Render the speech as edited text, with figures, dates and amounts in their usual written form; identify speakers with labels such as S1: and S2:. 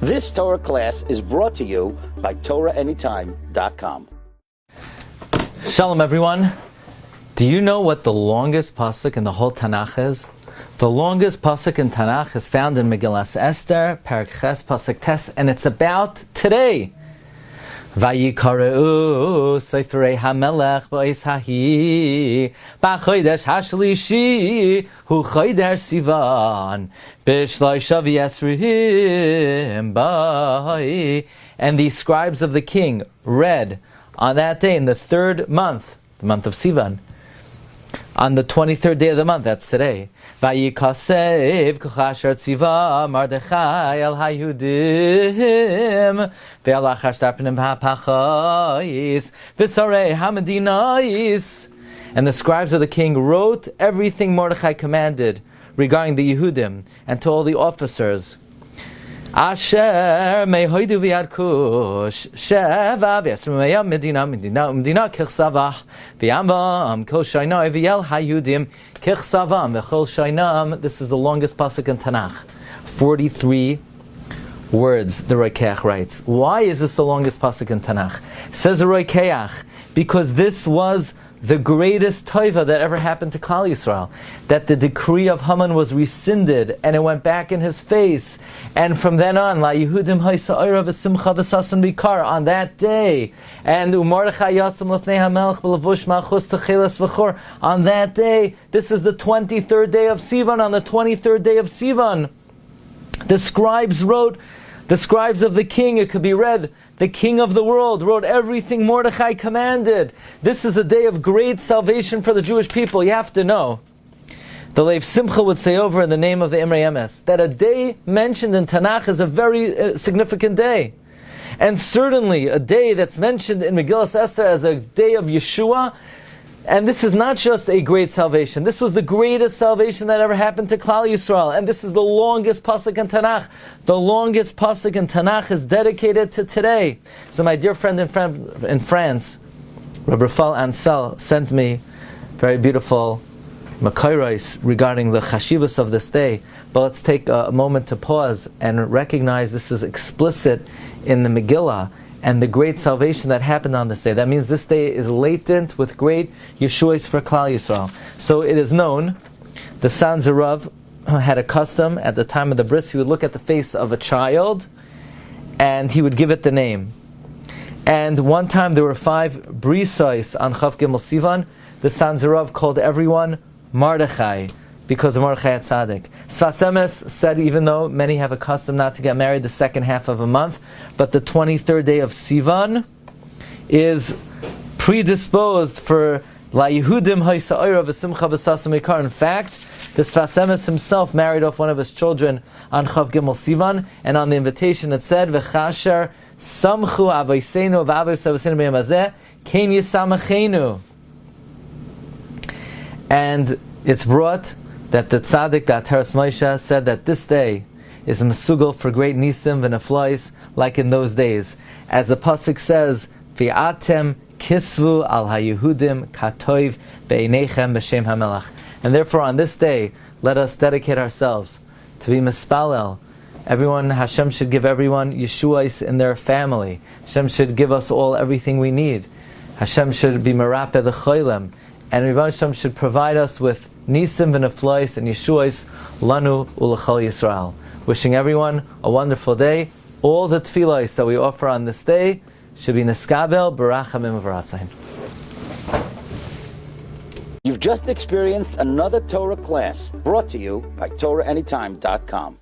S1: This Torah class is brought to you by TorahAnytime.com.
S2: Shalom everyone. Do you know what the longest pasuk in the whole Tanakh is? The longest pasuk in Tanakh is found in Megillas Esther, Parak Ches, pasuk Tes, and it's about today. Vayikareu Seferei HaMelech Ba'is Hahi Ba'chodesh HaShlishi Hu Chodesh Sivan B'Shloisha V'Yesrim Ba'ai. And the scribes of the king read on that day in the third month, the month of Sivan, on the 23rd day of the month, that's today. Vayikasev k'chasher tziva Mardechai al hayudim ve'al achashtarpenim ha'pachais v'sarei hamadinais. And the scribes of the king wrote everything Mordechai commanded regarding the Yehudim, and to all the officers. Asher mehoidu v'yadkush sheva v'yasrumaya medina kichsavah v'yamvam kol shaynai v'yel hayudim kichsavam v'chol shaynam. This is the longest pasuk in Tanakh. 43 words the Roikeach writes. Why is this the longest pasuk in Tanakh? Says the Roikeach, because this was the greatest toiva that ever happened to Klal Yisrael. That the decree of Haman was rescinded and it went back in his face. And from then on, La Yehudim Haisa'ira V'Simcha V'Sasan Bikar, on that day, and U'Mordechai Yatzim L'fnei HaMelech B'Levush Malchus T'cheles V'chor, on that day, this is the 23rd day of Sivan. On the 23rd day of Sivan, the scribes wrote, the scribes of the king, it could be read, the king of the world wrote everything Mordechai commanded. This is a day of great salvation for the Jewish people. You have to know, the Lev Simcha would say over in the name of the Imrei Emes, that a day mentioned in Tanakh is a very significant day. And certainly a day that's mentioned in Megillas Esther as a day of Yeshua. And this is not just a great salvation. This was the greatest salvation that ever happened to Klal Yisrael. And this is the longest pasuk in Tanakh. The longest pasuk in Tanakh is dedicated to today. So my dear friend in France, Rabbi Rafal Ansel, sent me very beautiful makairos regarding the chashivas of this day. But let's take a moment to pause and recognize this is explicit in the Megillah, and the great salvation that happened on this day. That means this day is latent with great Yeshuas for Klal Yisrael. So it is known, the San Zerav had a custom at the time of the bris. He would look at the face of a child and he would give it the name. And one time there were 5 brisais on Chav Gimel Sivan. The San Zerav called everyone Mardechai, because of Mordechai Tzaddik. Sfas Emes said, even though many have a custom not to get married the second half of a month, but the 23rd day of Sivan is predisposed for La Yehudim Haisa'ira V'Simcha V'Sasam Ikar. In fact, the Sfas Emes himself married off one of his children on Chav Gimel Sivan, and on the invitation it said, V'chasher Samchu Avosenu V'Avos Avosenu B'Yom Hazeh Kein Yisamachenu. And it's brought that the tzaddik, the Ataras Moshe, said that this day is a mesugel for great nisim and aflois, like in those days. As the pasuk says, V'atem kisvu al haYehudim katoiv be'einechem b'shem hamelach. And therefore on this day, let us dedicate ourselves to be mispalel. Everyone, Hashem should give everyone Yeshuas in their family. Hashem should give us all everything we need. Hashem should be merape the choylem. And Rebbe Hashem should provide us with nisim v'neflois and Yeshuas lanu ulechol Yisrael. Wishing everyone a wonderful day. All the tefillos that we offer on this day should be neskabel barachamim v'ratzain.
S1: You've just experienced another Torah class brought to you by TorahAnytime.com.